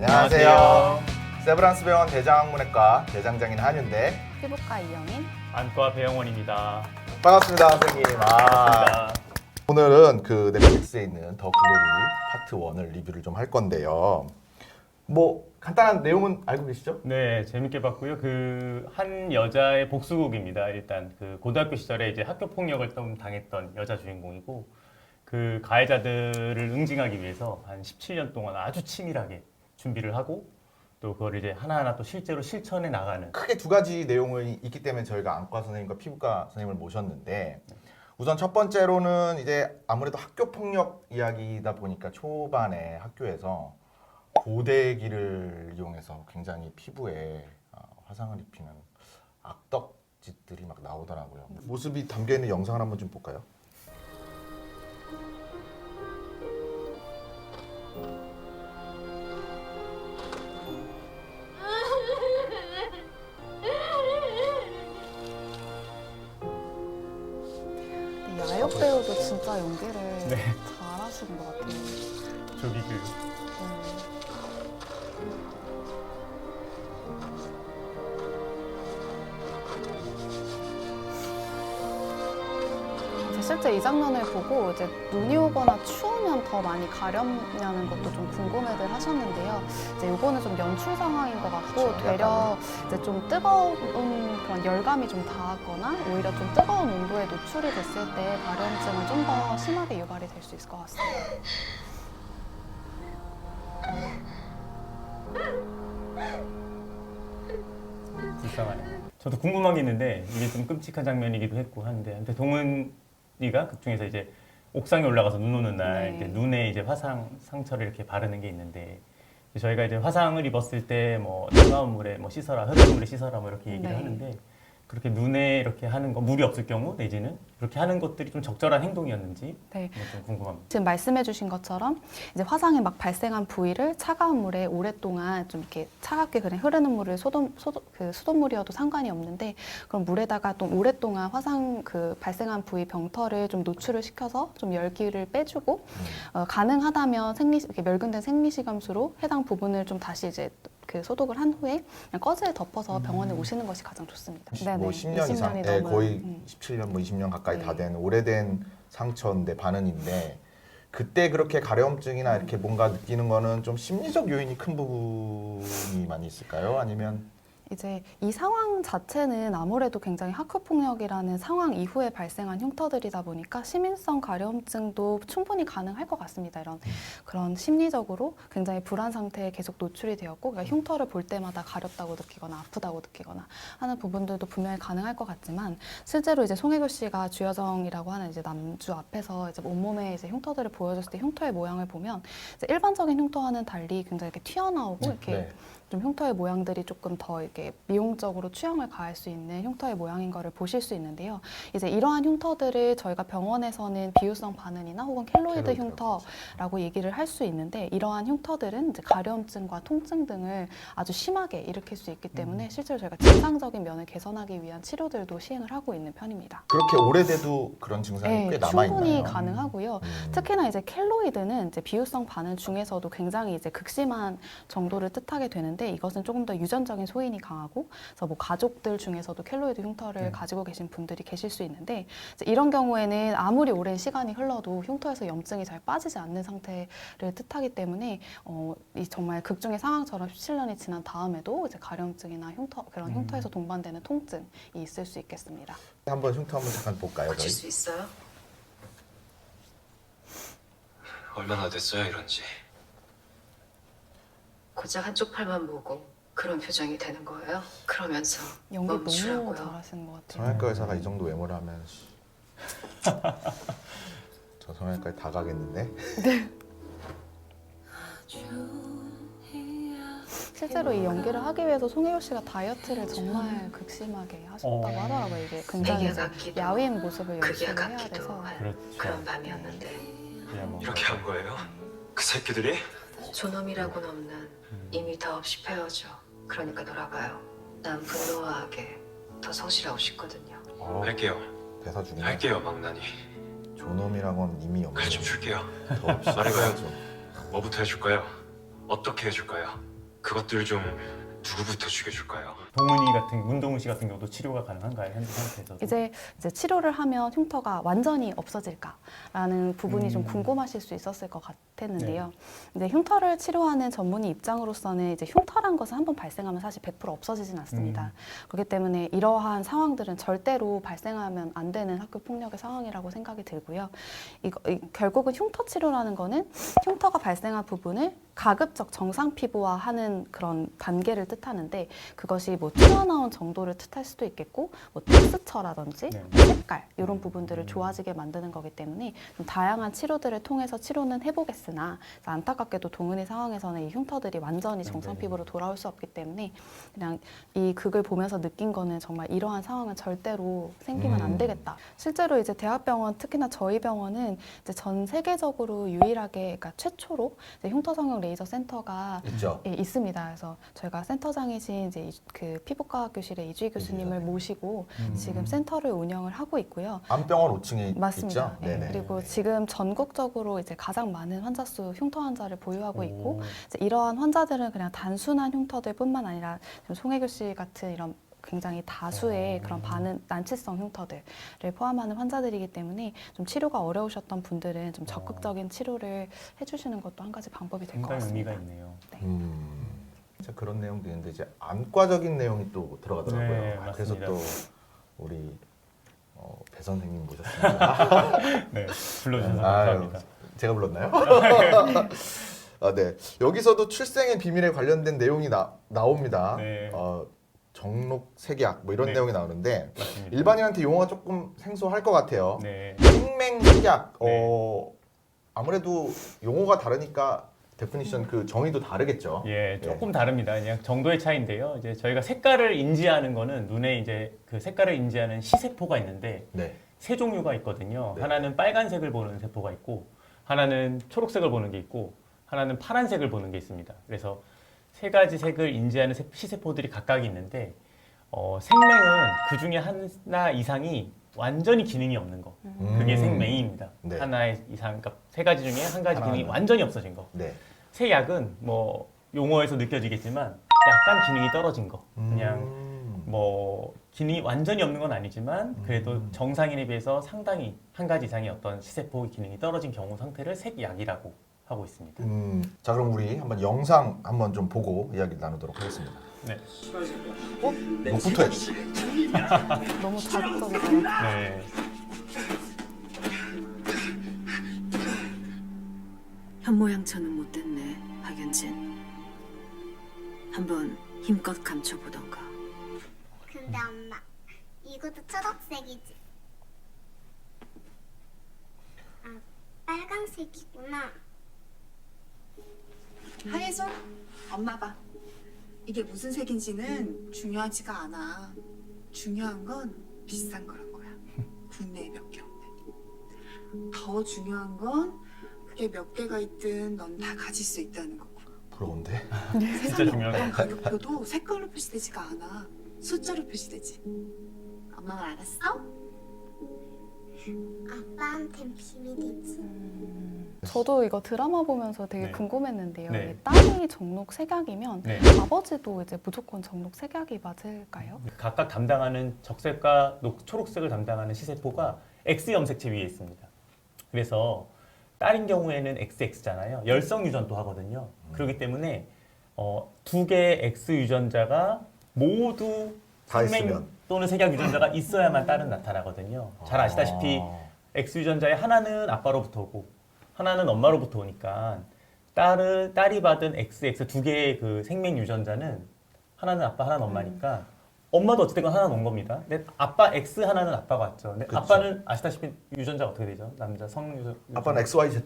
안녕하세요. 세브란스 병원 대장학문외과 대장장인 한윤대. 피부과 이영인. 안과 배영원입니다. 반갑습니다, 선생님. 반갑습니다. 오늘은 그 넷플릭스에 있는 더 글로리 파트 1을 리뷰를 좀 할 건데요. 뭐 간단한 내용은 알고 계시죠? 네, 재밌게 봤고요. 그 한 여자의 복수극입니다. 일단 그 고등학교 시절에 이제 학교 폭력을 좀 당했던 여자 주인공이고, 그 가해자들을 응징하기 위해서 한 17년 동안 아주 치밀하게 준비를 하고, 또 그걸 이제 하나하나 또 실제로 실천해 나가는. 크게 두 가지 내용이 있기 때문에 저희가 안과 선생님과 피부과 선생님을 모셨는데, 우선 첫 번째로는 이제 아무래도 학교 폭력 이야기다 보니까 초반에 학교에서 고데기를 이용해서 굉장히 피부에 화상을 입히는 악덕짓들이 막 나오더라고요. 모습이 담겨 있는 영상을 한번 좀 볼까요? 야역 배우도 진짜 연기를 네. 잘하시는 것 같아요. 저기 그 실제 이 장면을 보고 이제 눈이 오거나 추우면 더 많이 가렵냐는 것도 좀 궁금해들 하셨는데요. 이제 이거는 좀 연출 상황인 것 같고 그렇죠. 되려 이제 좀 뜨거운 그런 열감이 좀 닿았거나 오히려 좀 뜨거운 온도에 노출이 됐을 때 가려움증은 좀 더 심하게 유발이 될 수 있을 것 같습니다. 불쌍하네요. 저도 궁금한 게 있는데 이게 좀 끔찍한 장면이기도 했고 한데 동은이가 극 중에서 이제 옥상에 올라가서 눈 오는 날 네. 이제 눈에 이제 화상 상처를 이렇게 바르는 게 있는데 저희가 이제 화상을 입었을 때 뭐 차가운 물에 뭐 씻어라, 흐르는 물에 씻어라 뭐 이렇게 얘기를 네. 하는데 그렇게 눈에 이렇게 하는 거 물이 없을 경우 내지는 그렇게 하는 것들이 좀 적절한 행동이었는지 네. 좀 궁금합니다. 지금 말씀해주신 것처럼 이제 화상이 막 발생한 부위를 차가운 물에 오랫동안 좀 이렇게 차갑게 그냥 흐르는 물을 수돗물이어도 상관이 없는데 그럼 물에다가 또 오랫동안 화상 그 발생한 부위 병털을 좀 노출을 시켜서 좀 열기를 빼주고 가능하다면 이렇게 멸균된 생리식염수로 해당 부분을 좀 다시 이제 그 소독을 한 후에 그냥 꺼즈에 덮어서 병원에 오시는 것이 가장 좋습니다. 뭐 10년 이상, 20년이 네, 넘은, 거의 17년, 뭐 20년 가까이 네. 다 된 오래된 상처인데 반응인데 그때 그렇게 가려움증이나 이렇게 뭔가 느끼는 거는 좀 심리적 요인이 큰 부분이 많이 있을까요? 아니면 이제 이 상황 자체는 아무래도 굉장히 학교폭력이라는 상황 이후에 발생한 흉터들이다 보니까 시민성 가려움증도 충분히 가능할 것 같습니다. 이런 그런 심리적으로 굉장히 불안 상태에 계속 노출이 되었고 그러니까 흉터를 볼 때마다 가렵다고 느끼거나 아프다고 느끼거나 하는 부분들도 분명히 가능할 것 같지만 실제로 이제 송혜교 씨가 주여정이라고 하는 이제 남주 앞에서 이제 온몸에 이제 흉터들을 보여줬을 때 흉터의 모양을 보면 이제 일반적인 흉터와는 달리 굉장히 이렇게 튀어나오고 이렇게 네. 좀 흉터의 모양들이 조금 더 이렇게 미용적으로 취향을 가할 수 있는 흉터의 모양인 거를 보실 수 있는데요. 이제 이러한 흉터들을 저희가 병원에서는 비유성 반응이나 혹은 켈로이드 흉터라고 얘기를 할 수 있는데 이러한 흉터들은 이제 가려움증과 통증 등을 아주 심하게 일으킬 수 있기 때문에 실제로 저희가 증상적인 면을 개선하기 위한 치료들도 시행을 하고 있는 편입니다. 그렇게 오래돼도 그런 증상이 꽤 남아 있나요? 충분히 가능하고요. 특히나 이제 켈로이드는 이제 비유성 반응 중에서도 굉장히 이제 극심한 정도를 뜻하게 되는데 이것은 조금 더 유전적인 소인이 강하고 그래서 뭐 가족들 중에서도 켈로이드 흉터를 가지고 계신 분들이 계실 수 있는데 이제 이런 경우에는 아무리 오랜 시간이 흘러도 흉터에서 염증이 잘 빠지지 않는 상태를 뜻하기 때문에 이 정말 극중의 상황처럼 17년이 지난 다음에도 이제 가려움증이나 그런 흉터에서 동반되는 통증이 있을 수 있겠습니다. 한번 흉터 한번 잠깐 볼까요? 고칠 저희? 수 있어요? 얼마나 됐어요 이런지. 고작 한쪽 팔만 보고 그런 표정이 되는 거예요? 그러면서 연기 너무 멈추라고요. 잘하시는 것 같아요. 성형외과 의사가 이 정도 외모를 하면 저 성형외과에 다 가겠는데? 실제로 이 연기를 하기 위해서 송혜교 씨가 다이어트를 정말 극심하게 하셨다고 하더라고요. 이게 굉장히 그게 이제 같기도 야윈 모습을 그게 연출을 해야 같기도 돼서 한 그렇죠. 그런 밤이었는데 그냥 뭐 이렇게 한 거예요? 그 새끼들이? 존엄이라고는 없는 이미 다 없이 헤어져. 그러니까 돌아가요. 난 분노하게 더 성실하고 싶거든요. 할게요. 대사 중에 할게요, 망나니. 존엄이라고는 이미 없는 칼 좀 줄게요. 더 없이 말해봐요. 해야죠. 뭐부터 해줄까요? 어떻게 해줄까요? 그것들 중 누구부터 죽여줄까요? 동은이 같은 문동은 씨 같은 경우도 치료가 가능한가요? 현재 상태에서? 이제 치료를 하면 흉터가 완전히 없어질까라는 부분이 좀 궁금하실 수 있었을 것 같았는데요. 이제 흉터를 치료하는 전문의 입장으로서는 이제 흉터란 것은 한번 발생하면 사실 100% 없어지진 않습니다. 그렇기 때문에 이러한 상황들은 절대로 발생하면 안 되는 학교 폭력의 상황이라고 생각이 들고요. 결국은 흉터 치료라는 거는 흉터가 발생한 부분을 가급적 정상 피부화하는 그런 단계를 뜻하는데 그것이 뭐 튀어나온 정도를 뜻할 수도 있겠고 뭐 텍스처라든지 네. 색깔 이런 부분들을 좋아지게 만드는 거기 때문에 좀 다양한 치료들을 통해서 치료는 해보겠으나 안타깝게도 동은이 상황에서는 이 흉터들이 완전히 정상 네. 피부로 돌아올 수 없기 때문에 그냥 이 극을 보면서 느낀 거는 정말 이러한 상황은 절대로 생기면 안 되겠다. 실제로 이제 대학병원 특히나 저희 병원은 이제 전 세계적으로 유일하게 그러니까 최초로 이제 흉터 성형 레이저 센터가 있죠. 예, 있습니다. 그래서 저희가 센터장이신 이제 그 피부과학 교실의 이주희 교수님을 모시고 지금 센터를 운영을 하고 있고요. 안병원 5층에 맞습니다. 있죠. 예, 네네. 그리고 지금 전국적으로 이제 가장 많은 환자 수 흉터 환자를 보유하고 있고 오. 이제 이러한 환자들은 그냥 단순한 흉터들뿐만 아니라 지금 송혜교 씨 같은 이런 굉장히 다수의 그런 난치성 흉터들을 포함하는 환자들이기 때문에 좀 치료가 어려우셨던 분들은 좀 적극적인 치료를 해주시는 것도 한 가지 방법이 될 것 상당히 같습니다. 의미가 있네요. 진짜 그런 내용도 있는데 이제 안과적인 내용이 또 들어가더라고요. 네, 그래서 맞습니다. 또 우리 배 선생님 모셨습니다. 네, 불러주셔서 아유, 감사합니다. 제가 불렀나요? 아, 네. 여기서도 출생의 비밀에 관련된 내용이 나옵니다. 네. 정록 색약 뭐 이런 네. 내용이 나오는데 맞습니다. 일반인한테 용어가 조금 생소할 것 같아요. 네. 생맹 색약. 네. 아무래도 용어가 다르니까 데피니션 그 정의도 다르겠죠. 예, 조금 다릅니다. 그냥 정도의 차이인데요. 이제 저희가 색깔을 인지하는 거는 눈에 이제 그 색깔을 인지하는 시세포가 있는데 네. 세 종류가 있거든요. 네. 하나는 빨간색을 보는 세포가 있고, 하나는 초록색을 보는 게 있고, 하나는 파란색을 보는 게 있습니다. 그래서 세 가지 색을 인지하는 시세포들이 각각 있는데 생맹은 그 중에 하나 이상이 완전히 기능이 없는 거. 그게 생맹입니다. 네. 하나의 이상, 그러니까 세 가지 중에 한 가지 기능이 하나는. 완전히 없어진 거. 네. 세약은 뭐 용어에서 느껴지겠지만 약간 기능이 떨어진 거. 그냥 뭐 기능이 완전히 없는 건 아니지만 그래도 정상인에 비해서 상당히 한 가지 이상의 어떤 시세포 기능이 떨어진 경우 상태를 색약이라고 하고 있습니다. 자 그럼 우리 한번 영상 한번 좀 보고 이야기를 나누도록 하겠습니다. 네. 뭐부터 해야지? 너무 자극적이다. 네. 현모양처는 못됐네, 박연진. 한번 힘껏 감춰보던가. 근데 엄마, 이것도 초록색이지? 아, 빨강색이구나. 하예솔, 엄마 봐. 이게 무슨 색인지는 중요하지가 않아. 중요한 건 비싼 거란 거야. 국내에 몇 개 없는. 더 중요한 건 그게 몇 개가 있든 넌 다 가질 수 있다는 거고. 부러운데? 세상에 중요하다. 어떤 가격표도 색깔로 표시되지가 않아. 숫자로 표시되지. 엄마 말 알았어? 아빠한텐 비밀이지. 저도 이거 드라마 보면서 되게 네. 궁금했는데요. 네. 딸이 정록 색약이면 네. 아버지도 이제 무조건 정록 색약이 맞을까요? 각각 담당하는 적색과 초록색을 담당하는 시세포가 X 염색체 위에 있습니다. 그래서 딸인 경우에는 XX잖아요. 열성 유전도 하거든요. 그렇기 때문에 두 개의 X 유전자가 모두 다 생맹 있으면. 또는 색약 유전자가 있어야만 딸은 나타나거든요. 잘 아시다시피 X 유전자의 하나는 아빠로부터 오고 하나는 엄마로부터 오니까 딸이 받은 XX 두 개의 그 생맹 유전자는 하나는 아빠, 하나는 엄마니까 엄마도 어쨌든 하나는 온 겁니다. 근데 아빠 X 하나는 아빠가 왔죠. 근데 그쵸. 아빠는 아시다시피 유전자가 어떻게 되죠? 남자 성유전. 아빠는 XYZ.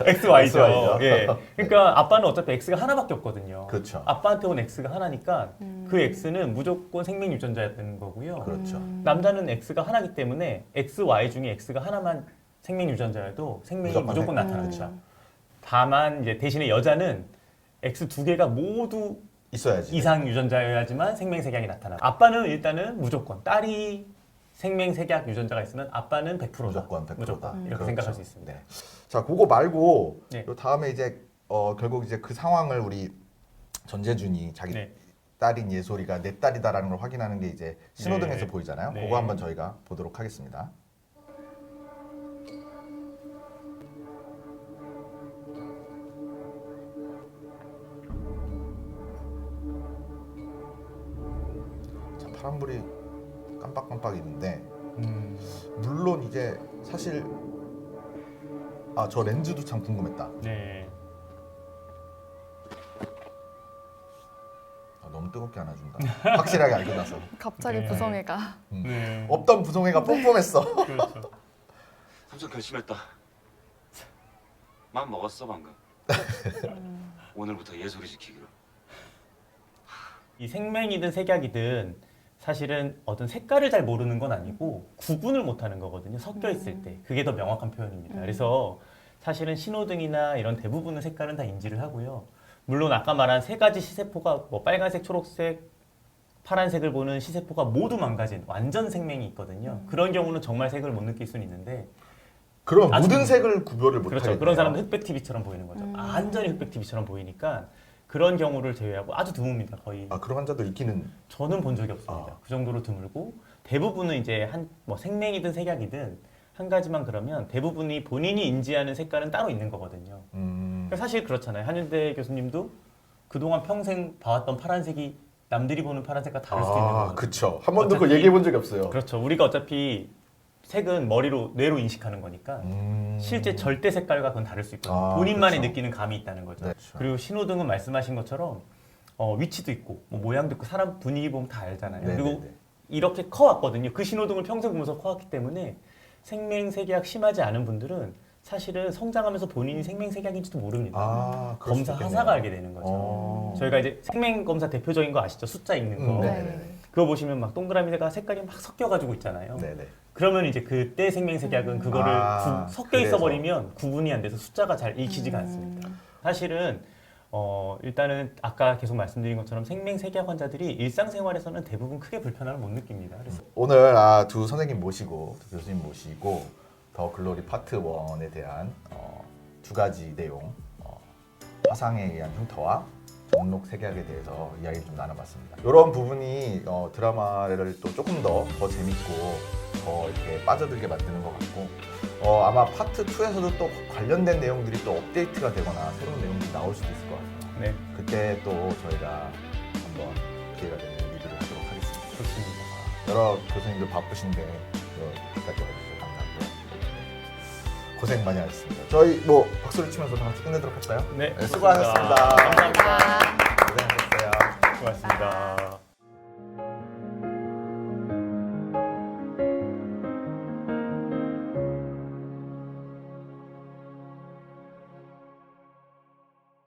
XY죠. XY죠. 예. 그러니까 아빠는 어차피 X가 하나밖에 없거든요. 그렇죠. 아빠한테 온 X가 하나니까 그 X는 무조건 생명 유전자였던 거고요. 그렇죠. 남자는 X가 하나기 때문에 XY 중에 X가 하나만 생명 유전자여도 생명이 무조건 나타나죠. 다만 이제 대신에 여자는 X 두 개가 모두 있어야지. 이상 유전자여야지만 생명색약이 나타나. 아빠는 일단은 무조건 딸이 생명색약 유전자가 있으면 아빠는 100%다. 무조건 100%다. 무조건 이렇게 그렇죠. 생각할 수 있습니다. 네. 자, 그거 말고 네. 요 다음에 이제 결국 이제 그 상황을 우리 전재준이 자기 네. 딸인 예솔이가 내 딸이다라는 걸 확인하는 게 이제 신호등에서 네. 보이잖아요. 네. 그거 한번 저희가 보도록 하겠습니다. 자, 파란불이 깜빡깜빡 있는데 물론 이제 사실 저 렌즈도 참 궁금했다. 네. 너무 뜨겁게 안아준다. 확실하게 알고 나서. 갑자기 네. 부성애가. 네. 없던 부성애가 뿜뿜했어. 그렇죠. 삼성 결심했다. 마음 먹었어 방금. 오늘부터 예솔이 지키기로. 이 생맹이든 색약이든 사실은 어떤 색깔을 잘 모르는 건 아니고 구분을 못하는 거거든요. 섞여 있을 때 그게 더 명확한 표현입니다. 그래서 사실은 신호등이나 이런 대부분의 색깔은 다 인지를 하고요. 물론 아까 말한 세 가지 시세포가 뭐 빨간색, 초록색, 파란색을 보는 시세포가 모두 망가진 완전 생맹이 있거든요. 그런 경우는 정말 색을 못 느낄 수는 있는데 그럼 아주- 모든 색을 구별을 못 그렇죠. 하겠네요. 그런 사람은 흑백 TV처럼 보이는 거죠. 완전히 흑백 TV처럼 보이니까 그런 경우를 제외하고 아주 드뭅니다. 거의 그런 환자도 있기는. 저는 본 적이 없습니다. 그 정도로 드물고 대부분은 이제 한 뭐 생맹이든 색약이든 한 가지만 그러면 대부분이 본인이 인지하는 색깔은 따로 있는 거거든요. 그러니까 사실 그렇잖아요. 한윤대 교수님도 그동안 평생 봐왔던 파란색이 남들이 보는 파란색과 다를 수도 있는 거죠. 그쵸. 한 번도 그걸 어차피- 얘기해 본 적이 없어요. 그렇죠. 우리가 어차피 색은 뇌로 인식하는 거니까 실제 절대 색깔과 그건 다를 수 있거든요. 본인만이 그렇죠. 느끼는 감이 있다는 거죠. 네. 그리고 신호등은 말씀하신 것처럼 위치도 있고 뭐 모양도 있고 사람 분위기 보면 다 알잖아요. 네네네. 그리고 이렇게 커왔거든요. 그 신호등을 평생 보면서 커왔기 때문에 생맹색약 심하지 않은 분들은 사실은 성장하면서 본인이 생맹색약인지도 모릅니다. 그럴 수도 검사하다가 있겠네요. 알게 되는 거죠. 저희가 이제 생맹검사 대표적인 거 아시죠? 숫자 읽는 거. 네네네. 그거 보시면 막 동그라미가 색깔이 막 섞여가지고 있잖아요. 네네. 그러면 이제 그때 생맹색약은 그거를 섞여 그래서. 있어버리면 구분이 안 돼서 숫자가 잘 읽히지가 않습니다. 사실은 일단은 아까 계속 말씀드린 것처럼 생맹색약 환자들이 일상생활에서는 대부분 크게 불편함을 못 느낍니다. 그래서 오늘 두 선생님 모시고 두 교수님 모시고 더 글로리 파트 1에 대한 두 가지 내용 화상에 의한 흉터와 정록 색약에 대해서 이야기 좀 나눠봤습니다. 이런 부분이 드라마를 또 조금 더 재밌고 더 이렇게 빠져들게 만드는 것 같고 아마 파트 2에서도 또 관련된 내용들이 또 업데이트가 되거나 새로운 내용들이 나올 수도 있을 것 같아요. 네, 그때 또 저희가 한번 기회가 되면 리뷰를 하도록 하겠습니다. 좋습니다. 여러 교수님들 바쁘신데 여기까지 와주셔서 감사하고요. 네. 고생 많이 하셨습니다. 저희 뭐 박수를 치면서 다 같이 끝내도록 할까요? 네, 수고하셨습니다. 감사합니다. 고생하셨어요. 고맙습니다.